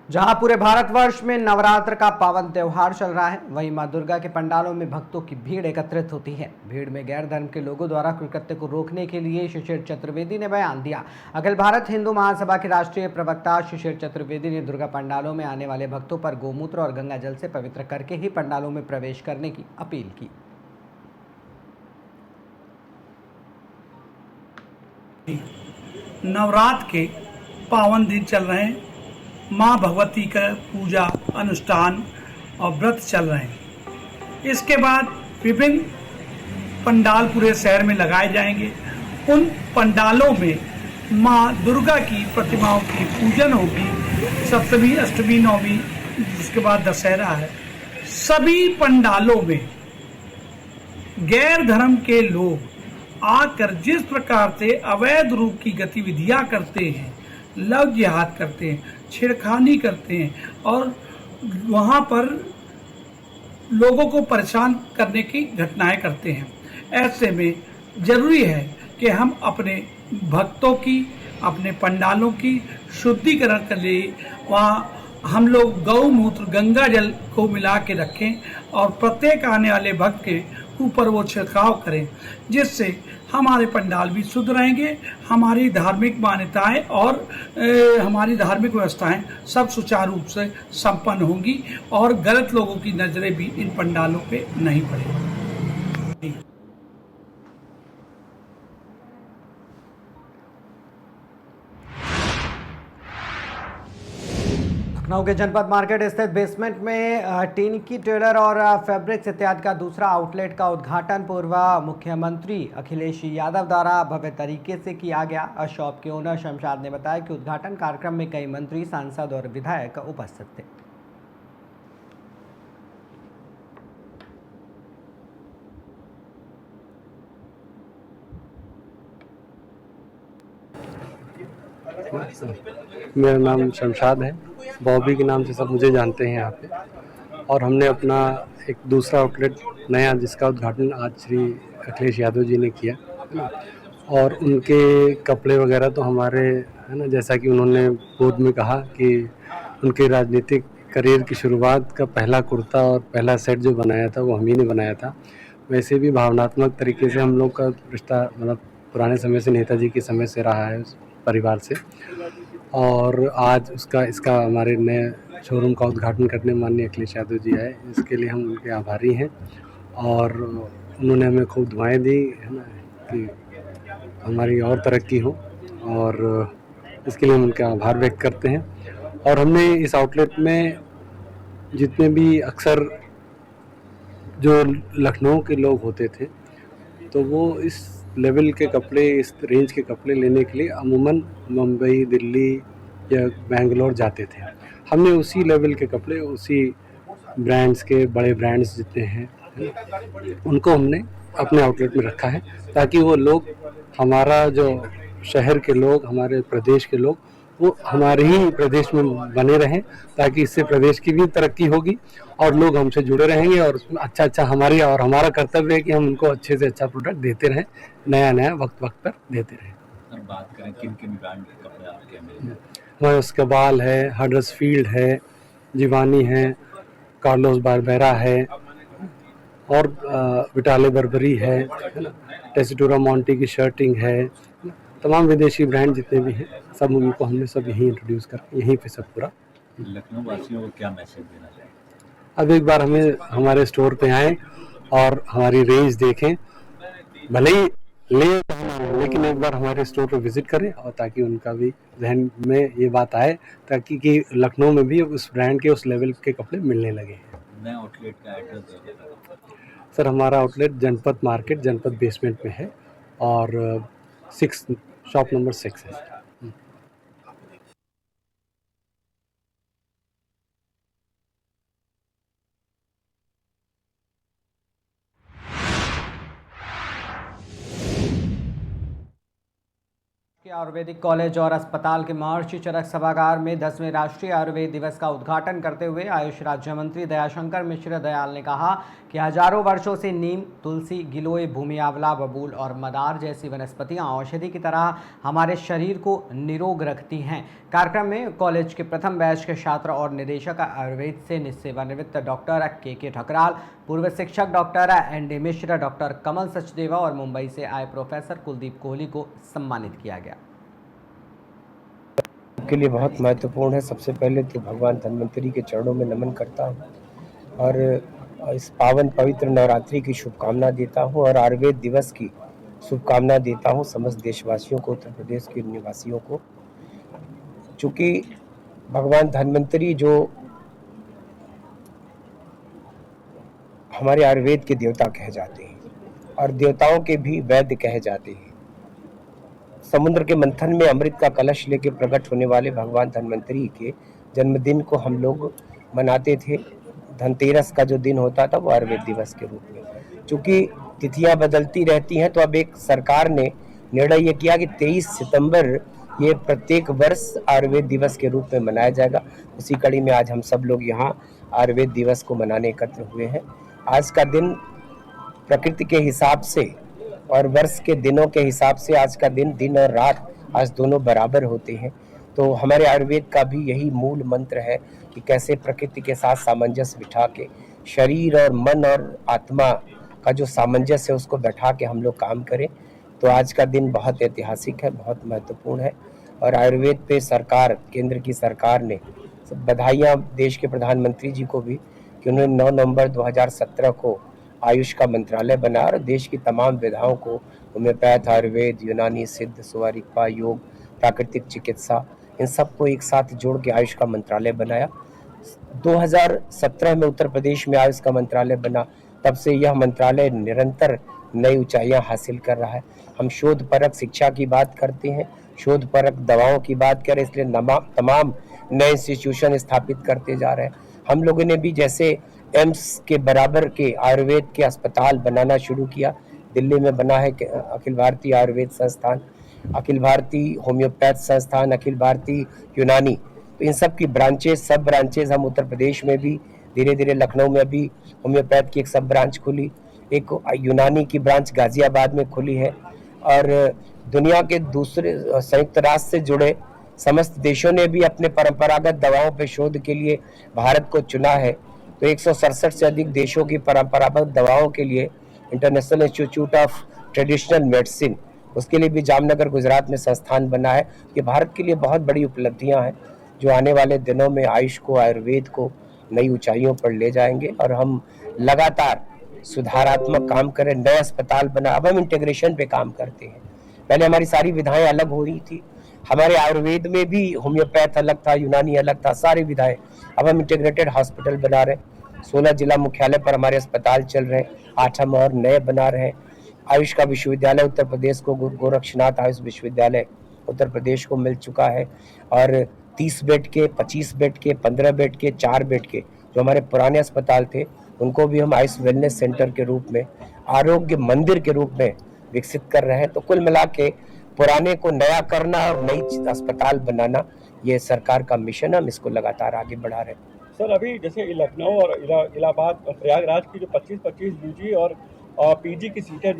जहां पूरे भारतवर्ष में नवरात्र का पावन त्योहार चल रहा है, वहीं मां दुर्गा के पंडालों में भक्तों की भीड़ एकत्रित होती है। भीड़ में गैर धर्म के लोगों द्वारा कुकृत्य को रोकने के लिए शिशिर चतुर्वेदी ने बयान दिया। अखिल भारत हिंदू महासभा के राष्ट्रीय प्रवक्ता शिशिर चतुर्वेदी ने दुर्गा पंडालों में आने वाले भक्तों पर गोमूत्र और गंगा जल से पवित्र करके ही पंडालों में प्रवेश करने की अपील की। नवरात्र के पावन दिन चल रहे हैं। माँ भगवती का पूजा अनुष्ठान और व्रत चल रहे हैं। इसके बाद विभिन्न पंडाल पूरे शहर में लगाए जाएंगे। उन पंडालों में माँ दुर्गा की प्रतिमाओं की पूजन होगी। सप्तमी, अष्टमी, नवमी, उसके बाद दशहरा है। सभी पंडालों में गैर धर्म के लोग आकर जिस प्रकार से अवैध रूप की गतिविधियां करते हैं, लव जिहाद करते हैं, छेड़खानी करते हैं और वहां पर लोगों को परेशान करने की घटनाएं करते हैं, ऐसे में जरूरी है कि हम अपने भक्तों की, अपने पंडालों की शुद्धिकरण के लिए वहाँ हम लोग गौमूत्र, गंगा जल को मिला के रखें और प्रत्येक आने वाले भक्त के ऊपर वो छिड़काव करें, जिससे हमारे पंडाल भी शुद्ध रहेंगे, हमारी धार्मिक मान्यताएं और हमारी धार्मिक व्यवस्थाएं सब सुचारू रूप से संपन्न होंगी और गलत लोगों की नजरें भी इन पंडालों पे नहीं पड़ेगी। लखनऊ के जनपद मार्केट स्थित बेसमेंट में टिनकी टेलर और फैब्रिक्स इत्यादि का दूसरा आउटलेट का उद्घाटन पूर्व मुख्यमंत्री अखिलेश यादव द्वारा भव्य तरीके से किया गया। शॉप के ओनर शमशाद ने बताया कि उद्घाटन कार्यक्रम में कई मंत्री, सांसद और विधायक उपस्थित थे। मेरा नाम शमशाद है, बॉबी के नाम से सब मुझे जानते हैं यहाँ पे। और हमने अपना एक दूसरा आउटलेट नया, जिसका उद्घाटन आज श्री अखिलेश यादव जी ने किया, और उनके कपड़े वगैरह तो हमारे है ना, जैसा कि उन्होंने बोर्ड में कहा कि उनके राजनीतिक करियर की शुरुआत का पहला कुर्ता और पहला सेट जो बनाया था वो हम ही ने बनाया था। वैसे भी भावनात्मक तरीके से हम लोग का रिश्ता मतलब पुराने समय से, नेताजी के समय से रहा है उस परिवार से। और आज इसका हमारे नए शोरूम का उद्घाटन करने माननीय अखिलेश यादव जी आए, इसके लिए हम उनके आभारी हैं। और उन्होंने हमें खूब दुआएं दी है ना कि हमारी और तरक्की हो, और इसके लिए हम उनका आभार व्यक्त करते हैं। और हमने इस आउटलेट में जितने भी अक्सर जो लखनऊ के लोग होते थे, तो वो इस लेवल के कपड़े, इस रेंज के कपड़े लेने के लिए अमूमन मुंबई, दिल्ली या बेंगलोर जाते थे। हमने उसी लेवल के कपड़े, उसी ब्रांड्स के, बड़े ब्रांड्स जितने हैं, उनको हमने अपने आउटलेट में रखा है, ताकि वो लोग, हमारा जो शहर के लोग, हमारे प्रदेश के लोग, वो हमारे ही प्रदेश में बने रहें, ताकि इससे प्रदेश की भी तरक्की होगी और लोग हमसे जुड़े रहेंगे। और अच्छा हमारा कर्तव्य है कि हम उनको अच्छे से अच्छा प्रोडक्ट देते रहें, नया वक्त पर देते रहें। और बात करें किन ब्रांड के कपड़े आपके मिलेंगे? हमारे उसका बाल है, हडर्सफील्ड है, जिवानी है, कार्लोस बारबेरा है, और विटाले बर्बरी है, टेसिटोरा मोंटी की शर्टिंग है। तमाम विदेशी ब्रांड जितने भी हैं, सब उनको हमने सब यहीं इंट्रोड्यूस कर, यहीं पे सब पूरा। लखनऊ वासियों को क्या मैसेज देना चाहिए? अब एक बार हमें हमारे स्टोर पे आएँ और हमारी रेंज देखें, भले ही लेकिन एक बार हमारे स्टोर पे विजिट करें, और ताकि उनका भी जहन में ये बात आए, ताकि कि लखनऊ में भी उस ब्रांड के, उस लेवल के कपड़े मिलने लगे। नए आउटलेट का एड्रेस दे दें सर, हमारा आउटलेट जनपद मार्केट, जनपद बेसमेंट में है, और 6 शॉप नंबर 6 है। के आयुर्वेदिक कॉलेज और अस्पताल के महर्षि चरक सभागार में 10वें राष्ट्रीय आयुर्वेद दिवस का उद्घाटन करते हुए आयुष राज्य मंत्री दयाशंकर मिश्र दयाल ने कहा कि हजारों वर्षों से नीम, तुलसी, गिलोय, भूमि आंवला, बबूल और मदार जैसी वनस्पतियां औषधि की तरह हमारे शरीर को निरोग रखती हैं। कार्यक्रम में कॉलेज के प्रथम बैच के छात्र और निदेशक आयुर्वेद से सेवानिवृत्त डॉक्टर के ठकराल, पूर्व शिक्षक डॉक्टर ND मिश्र, डॉक्टर कमल सचदेवा और मुंबई से आए प्रोफेसर कुलदीप कोहली को सम्मानित किया गया। के लिए बहुत महत्वपूर्ण है। सबसे पहले तो भगवान धन्वंतरी के चरणों में नमन करता हूँ और इस पावन पवित्र नवरात्रि की शुभकामना देता हूँ और आयुर्वेद दिवस की शुभकामना देता हूँ समस्त देशवासियों को, उत्तर प्रदेश के निवासियों को। चूँकि भगवान धन्वंतरी जो हमारे आयुर्वेद के देवता कहे जाते हैं और देवताओं के भी वैद्य कहे जाते हैं। समुद्र के मंथन में अमृत का कलश लेके प्रकट होने वाले भगवान धन्वंतरी के जन्मदिन को हम लोग मनाते थे। धनतेरस का जो दिन होता था वो आयुर्वेद दिवस के रूप में। चूँकि तिथियां बदलती रहती हैं तो अब एक सरकार ने निर्णय ये किया कि 23 सितंबर ये प्रत्येक वर्ष आयुर्वेद दिवस के रूप में मनाया जाएगा। उसी कड़ी में आज हम सब लोग यहाँ आयुर्वेद दिवस को मनाने एकत्र हुए हैं। आज का दिन प्रकृति के हिसाब से और वर्ष के दिनों के हिसाब से आज का दिन और रात आज दोनों बराबर होते हैं। तो हमारे आयुर्वेद का भी यही मूल मंत्र है कि कैसे प्रकृति के साथ सामंजस्य बिठा के शरीर और मन और आत्मा का जो सामंजस्य है उसको बैठा के हम लोग काम करें। तो आज का दिन बहुत ऐतिहासिक है, बहुत महत्वपूर्ण है और आयुर्वेद पे सरकार, केंद्र की सरकार ने बधाइयाँ देश के प्रधानमंत्री जी को भी कि उन्होंने 9 नवंबर 2017 को आयुष का मंत्रालय बनाया और देश की तमाम विधाओं को होम्योपैथ, आयुर्वेद, यूनानी, सिद्ध, सुवारिकपा, योग, प्राकृतिक चिकित्सा, इन सबको एक साथ जोड़ के आयुष का मंत्रालय बनाया। 2017 में उत्तर प्रदेश में आयुष का मंत्रालय बना, तब से यह मंत्रालय निरंतर नई ऊंचाइयां हासिल कर रहा है। हम शोध परक शिक्षा की बात करते हैं, शोध परक दवाओं की बात करें, इसलिए तमाम नए इंस्टीट्यूशन स्थापित करते जा रहे हैं। हम लोगों ने भी जैसे एम्स के बराबर के आयुर्वेद के अस्पताल बनाना शुरू किया। दिल्ली में बना है अखिल भारतीय आयुर्वेद संस्थान, अखिल भारतीय होम्योपैथ संस्थान, अखिल भारतीय यूनानी। तो इन सब की ब्रांचेस, सब ब्रांचेस हम उत्तर प्रदेश में भी धीरे धीरे, लखनऊ में भी होम्योपैथ की एक सब ब्रांच खुली, एक यूनानी की ब्रांच गाजियाबाद में खुली है और दुनिया के दूसरे संयुक्त राष्ट्र से जुड़े समस्त देशों ने भी अपने परंपरागत दवाओं पर शोध के लिए भारत को चुना है। तो 167 से अधिक देशों की परंपरागत दवाओं के लिए international institute of traditional medicine, उसके लिए भी जामनगर गुजरात में संस्थान बना है। ये भारत के लिए बहुत बड़ी उपलब्धियां हैं जो आने वाले दिनों में आयुष को, आयुर्वेद को नई ऊंचाइयों पर ले जाएंगे और हम लगातार सुधारात्मक काम करें। नए अस्पताल बना, अब हम इंटीग्रेशन पे काम करते हैं। पहले हमारी सारी विधाएं अलग हो रही थी, हमारे आयुर्वेद में भी होम्योपैथ अलग था, यूनानी अलग था, सारी विधाएं। अब हम इंटीग्रेटेड हॉस्पिटल बना रहे हैं। 16 जिला मुख्यालय पर हमारे अस्पताल चल रहे हैं, 8 हम और नए बना रहे हैं। आयुष का विश्वविद्यालय उत्तर प्रदेश को गोरक्षनाथ आयुष विश्वविद्यालय उत्तर प्रदेश को मिल चुका है और 30 बेड के, 25 बेड के, 15 बेड के, 4 बेड के जो हमारे पुराने अस्पताल थे उनको भी हम आयुष वेलनेस सेंटर के रूप में, आरोग्य मंदिर के रूप में विकसित कर रहे हैं। तो कुल मिला के पुराने को नया करना और नई अस्पताल बनाना ये सरकार का मिशन है, हम इसको लगातार आगे बढ़ा रहे हैं। सर, अभी जैसे लखनऊ और इलाहाबाद और प्रयागराज की जो 25-25 यूजी और पीजी की सीटें